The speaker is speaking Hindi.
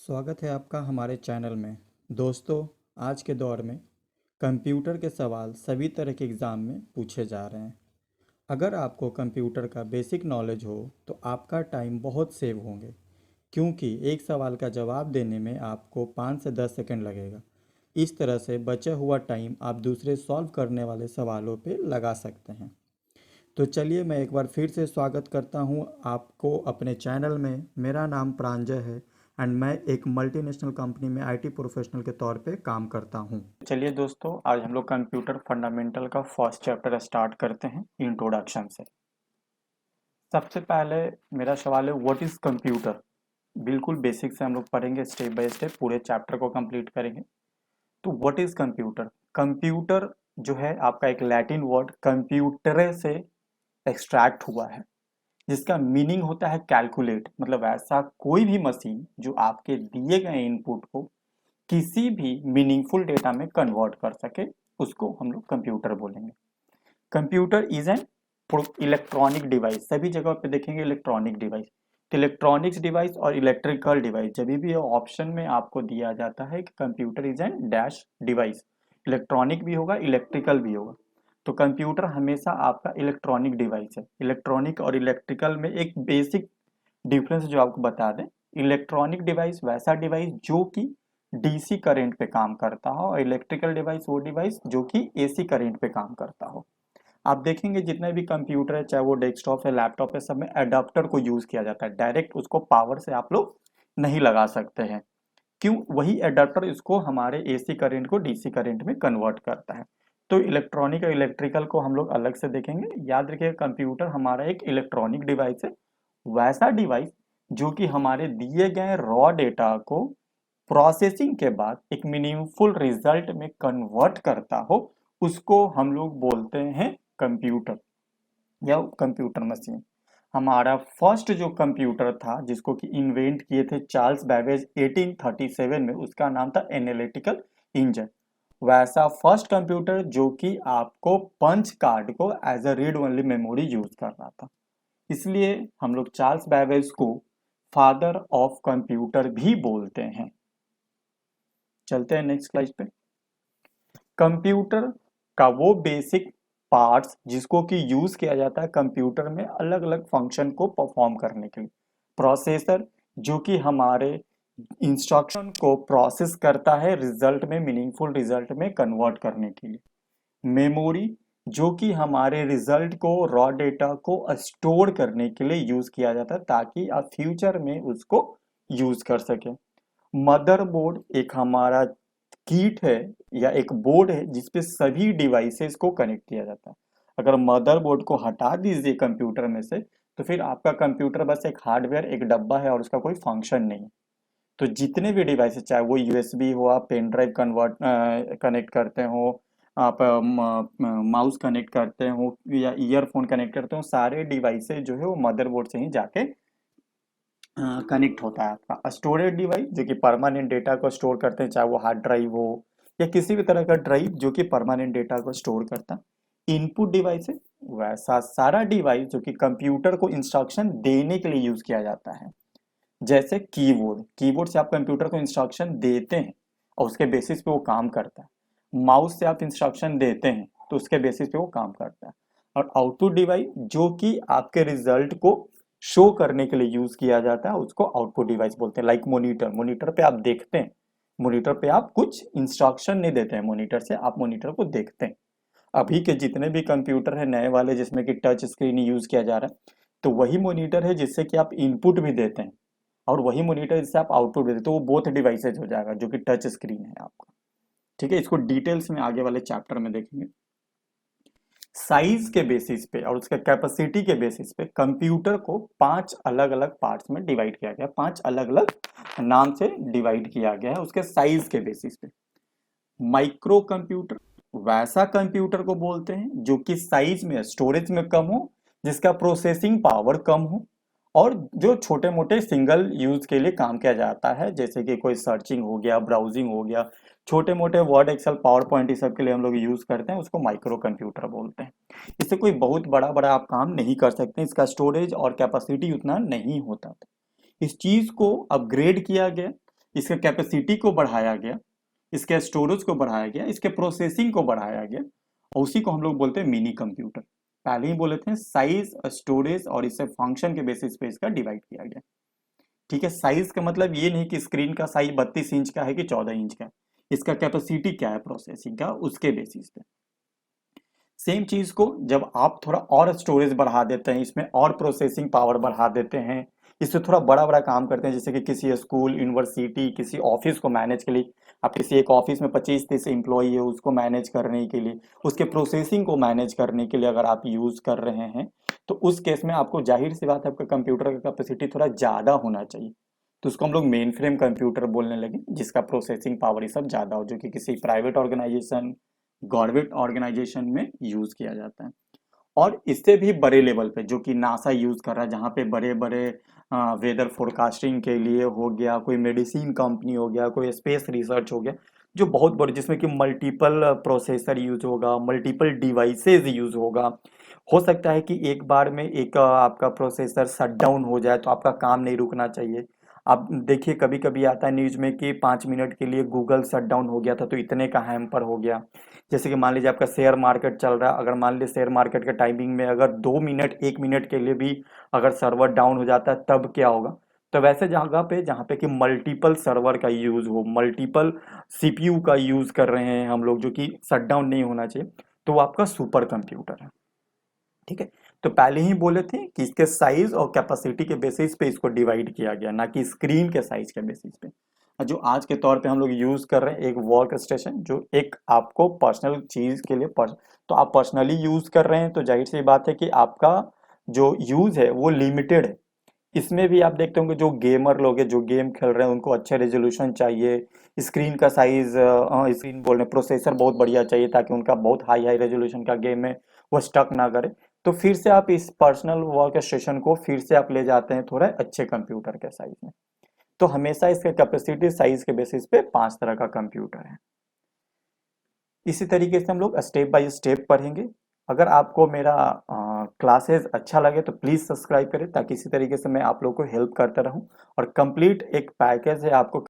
स्वागत है आपका हमारे चैनल में। दोस्तों, आज के दौर में कंप्यूटर के सवाल सभी तरह के एग्ज़ाम में पूछे जा रहे हैं। अगर आपको कंप्यूटर का बेसिक नॉलेज हो तो आपका टाइम बहुत सेव होंगे, क्योंकि एक सवाल का जवाब देने में आपको 5 से 10 सेकंड लगेगा। इस तरह से बचा हुआ टाइम आप दूसरे सॉल्व करने वाले सवालों पे लगा सकते हैं। तो चलिए मैं एक बार फिर से स्वागत करता हूँ आपको अपने चैनल में। मेरा नाम प्रांजय है एंड मैं एक मल्टीनेशनल कंपनी में आईटी प्रोफेशनल के तौर पे काम करता हूँ। चलिए दोस्तों, आज हम लोग कंप्यूटर फंडामेंटल का फर्स्ट चैप्टर स्टार्ट करते हैं इंट्रोडक्शन से। सबसे पहले मेरा सवाल है, व्हाट इज़ कंप्यूटर। बिल्कुल बेसिक से हम लोग पढ़ेंगे, स्टेप बाय स्टेप पूरे चैप्टर को कंप्लीट करेंगे। तो व्हाट इज़ कंप्यूटर। कंप्यूटर जो है आपका एक लैटिन वर्ड कंप्यूटरे से एक्सट्रैक्ट हुआ है, जिसका मीनिंग होता है कैलकुलेट। मतलब ऐसा कोई भी मशीन जो आपके दिए गए इनपुट को किसी भी मीनिंगफुल डेटा में कन्वर्ट कर सके, उसको हम लोग कंप्यूटर बोलेंगे। Computer is an electronic device. सभी जगह पे देखेंगे इलेक्ट्रॉनिक डिवाइस। तो इलेक्ट्रॉनिक्स डिवाइस और इलेक्ट्रिकल डिवाइस जब भी ऑप्शन में आपको दिया जाता है कि computer is an dash device, electronic भी होगा इलेक्ट्रिकल भी होगा, तो कंप्यूटर हमेशा आपका इलेक्ट्रॉनिक डिवाइस है। इलेक्ट्रॉनिक और इलेक्ट्रिकल में एक बेसिक डिफरेंस जो आपको बता दें, इलेक्ट्रॉनिक डिवाइस वैसा डिवाइस जो कि डीसी करंट पे काम करता हो, और इलेक्ट्रिकल डिवाइस वो डिवाइस जो कि एसी करंट पे काम करता हो। आप देखेंगे जितने भी कंप्यूटर है, चाहे वो डेस्कटॉप है लैपटॉप है, सब में एडाप्टर को यूज किया जाता है। डायरेक्ट उसको पावर से आप लोग नहीं लगा सकते हैं। क्यों? वही एडाप्टर इसको हमारे एसी करंट को डीसी करंट में कन्वर्ट करता है। तो इलेक्ट्रॉनिक और इलेक्ट्रिकल को हम लोग अलग से देखेंगे। याद रखिए, कंप्यूटर हमारा एक इलेक्ट्रॉनिक डिवाइस है, वैसा डिवाइस जो कि हमारे दिए गए रॉ डेटा को प्रोसेसिंग के बाद एक मीनिंगफुल रिजल्ट में कन्वर्ट करता हो, उसको हम लोग बोलते हैं कंप्यूटर या कंप्यूटर मशीन। हमारा फर्स्ट जो कंप्यूटर था जिसको कि इन्वेंट किए थे चार्ल्स बैबेज 1837 में, उसका नाम था एनालिटिकल इंजन। वैसा फर्स्ट कंप्यूटर जो कि आपको पंच कार्ड को as a read only memory use कर रहा था, इसलिए हम लोग चार्ल्स बैबेज को फादर ऑफ कंप्यूटर भी बोलते हैं। चलते हैं नेक्स्ट स्लाइड पे। कंप्यूटर का वो बेसिक पार्ट्स जिसको कि यूज किया जाता है कंप्यूटर में अलग अलग फंक्शन को परफॉर्म करने के लिए। प्रोसेसर जो कि हमारे इंस्ट्रक्शन को प्रोसेस करता है रिजल्ट में, मीनिंगफुल रिजल्ट में कन्वर्ट करने के लिए। मेमोरी जो कि हमारे रिजल्ट को, रॉ डेटा को स्टोर करने के लिए यूज किया जाता है ताकि आप फ्यूचर में उसको यूज कर सके। मदरबोर्ड एक हमारा किट है या एक बोर्ड है जिसपे सभी डिवाइसेस को कनेक्ट किया जाता है। अगर मदरबोर्ड को हटा दीजिए कंप्यूटर में से, तो फिर आपका कंप्यूटर बस एक हार्डवेयर, एक डब्बा है और उसका कोई फंक्शन नहीं। तो जितने भी डिवाइसेस, चाहे वो यूएसबी हो, आप पेन ड्राइव कनेक्ट करते हो, आप माउस कनेक्ट करते हो या ईयरफोन कनेक्ट करते हो, सारे डिवाइसेस जो है वो मदरबोर्ड से ही जाके कनेक्ट होता है। आपका स्टोरेज डिवाइस जो कि परमानेंट डेटा को स्टोर करते हैं, चाहे वो हार्ड ड्राइव हो या किसी भी तरह का ड्राइव जो कि परमानेंट डेटा को स्टोर करता है। इनपुट डिवाइस है वैसा सारा डिवाइस जो कि कंप्यूटर को इंस्ट्रक्शन देने के लिए यूज किया जाता है। जैसे कीबोर्ड, कीबोर्ड से आप कंप्यूटर को इंस्ट्रक्शन देते हैं और उसके बेसिस पे वो काम करता है। माउस से आप इंस्ट्रक्शन देते हैं तो उसके बेसिस पे वो काम करता है। और आउटपुट डिवाइस जो कि आपके रिजल्ट को शो करने के लिए यूज किया जाता है, उसको आउटपुट डिवाइस बोलते हैं। लाइक मॉनिटर, मॉनिटर पे आप देखते हैं, मॉनिटर पे आप कुछ इंस्ट्रक्शन नहीं देते हैं, मॉनिटर से आप मॉनिटर को देखते हैं। अभी के जितने भी कंप्यूटर है नए वाले जिसमें कि टच स्क्रीन यूज किया जा रहा है, तो वही मॉनिटर है जिससे कि आप इनपुट भी देते हैं और वही मॉनिटर जिससे आप आउटपुट भी देते हैं। तो वो बोथ डिवाइसेज हो जाएगा जो कि टच स्क्रीन है आपका। ठीक है, इसको डिटेल्स में आगे वाले चैप्टर में देखेंगे। साइज के बेसिस पे और उसके कैपेसिटी के बेसिस पे कंप्यूटर को 5 अलग अलग पार्ट्स में डिवाइड किया गया, 5 अलग अलग नाम से डिवाइड किया गया है उसके साइज के बेसिस पे। माइक्रो कंप्यूटर वैसा कंप्यूटर को बोलते हैं जो कि साइज में, स्टोरेज में कम हो, जिसका प्रोसेसिंग पावर कम हो और जो छोटे मोटे सिंगल यूज के लिए काम किया जाता है, जैसे कि कोई सर्चिंग हो गया, ब्राउजिंग हो गया, छोटे मोटे वर्ड, एक्सेल, पावर पॉइंट, इस सब के लिए हम लोग यूज करते हैं, उसको माइक्रो कंप्यूटर बोलते हैं। इससे कोई बहुत बड़ा बड़ा आप काम नहीं कर सकते, इसका स्टोरेज और कैपेसिटी उतना नहीं होता था। इस चीज को अपग्रेड किया गया इसके कैपेसिटी को बढ़ाया गया, इसके स्टोरेज को बढ़ाया गया, इसके प्रोसेसिंग को बढ़ाया गया, और उसी को हम लोग बोलते हैं मिनी कंप्यूटर। पहले ही बोले थे साइज, स्टोरेज और इससे फंक्शन के बेसिस पे इसका डिवाइड किया गया। ठीक है, साइज का मतलब ये नहीं कि स्क्रीन का साइज 32 इंच का है कि 14 इंच का है, इसका कैपेसिटी क्या है प्रोसेसिंग का, उसके बेसिस पे। सेम चीज को जब आप थोड़ा और स्टोरेज बढ़ा देते हैं, इसमें और प्रोसेसिंग पावर बढ़ा देते हैं, इससे थोड़ा बड़ा बड़ा काम करते हैं, जैसे कि किसी स्कूल, यूनिवर्सिटी, किसी ऑफिस को मैनेज के लिए, आप किसी एक ऑफिस में 25-30 एम्प्लॉई है, उसको मैनेज करने के लिए, उसके प्रोसेसिंग को मैनेज करने के लिए अगर आप यूज कर रहे हैं, तो उस केस में आपको जाहिर सी बात है आपका कंप्यूटर का कैपेसिटी थोड़ा ज्यादा होना चाहिए। तो उसको हम लोग मेन फ्रेम कंप्यूटर बोलने लगे, जिसका प्रोसेसिंग पावर ये सब ज्यादा हो, जो कि किसी प्राइवेट ऑर्गेनाइजेशन, गवर्नमेंट ऑर्गेनाइजेशन में यूज किया जाता है। और इससे भी बड़े लेवल पे जो कि नासा यूज कर रहा है, जहाँ पे बड़े बड़े वेदर फोरकास्टिंग के लिए हो गया, कोई मेडिसिन कंपनी हो गया, कोई स्पेस रिसर्च हो गया, जो बहुत बड़े, जिसमें कि मल्टीपल प्रोसेसर यूज होगा, मल्टीपल डिवाइसेज यूज होगा। हो सकता है कि एक बार में एक आपका प्रोसेसर शट डाउन हो जाए तो आपका काम नहीं रुकना चाहिए। आप देखिए कभी कभी आता है न्यूज में कि 5 मिनट के लिए गूगल शट डाउन हो गया था, तो इतने का हैम्पर हो गया। जैसे कि मान लीजिए आपका शेयर मार्केट चल रहा है, अगर मान लीजिए शेयर मार्केट के टाइमिंग में अगर 2 मिनट 1 मिनट के लिए भी अगर सर्वर डाउन हो जाता है तब क्या होगा। तो वैसे जगह पे जहाँ पे कि मल्टीपल सर्वर का यूज हो, मल्टीपल सीपीयू का यूज कर रहे हैं हम लोग, जो कि शट डाउन नहीं होना चाहिए, तो वो आपका सुपर कंप्यूटर है। ठीक है, तो पहले ही बोले थे कि इसके साइज और कैपेसिटी के बेसिस पे इसको डिवाइड किया गया, ना कि स्क्रीन के साइज के बेसिस पे। और जो आज के तौर पे हम लोग यूज कर रहे हैं एक वर्क स्टेशन, जो एक आपको पर्सनल चीज के लिए तो आप पर्सनली यूज कर रहे हैं, तो जाहिर सी बात है कि आपका जो यूज है वो लिमिटेड है। इसमें भी आप देखते होंगे जो गेमर लोग हैं, जो गेम खेल रहे हैं, उनको अच्छे रेजोल्यूशन चाहिए, स्क्रीन का साइज, स्क्रीन बोल रहे प्रोसेसर बहुत बढ़िया चाहिए, ताकि उनका बहुत हाई हाई रेजोल्यूशन का गेम है वो स्टक ना करे। तो फिर से आप इस पर्सनल वर्क स्टेशन को फिर से आप ले जाते हैं थोड़ा अच्छे कंप्यूटर के साइज में। तो हमेशा इसके कैपेसिटी साइज के बेसिस पे 5 तरह का कंप्यूटर है। इसी तरीके से हम लोग स्टेप बाय स्टेप पढ़ेंगे। अगर आपको मेरा क्लासेस अच्छा लगे तो प्लीज़ सब्सक्राइब करें, ताकि इसी तरीके से मैं आप लोग को हेल्प करता रहूं। और कंप्लीट एक पैकेज है आपको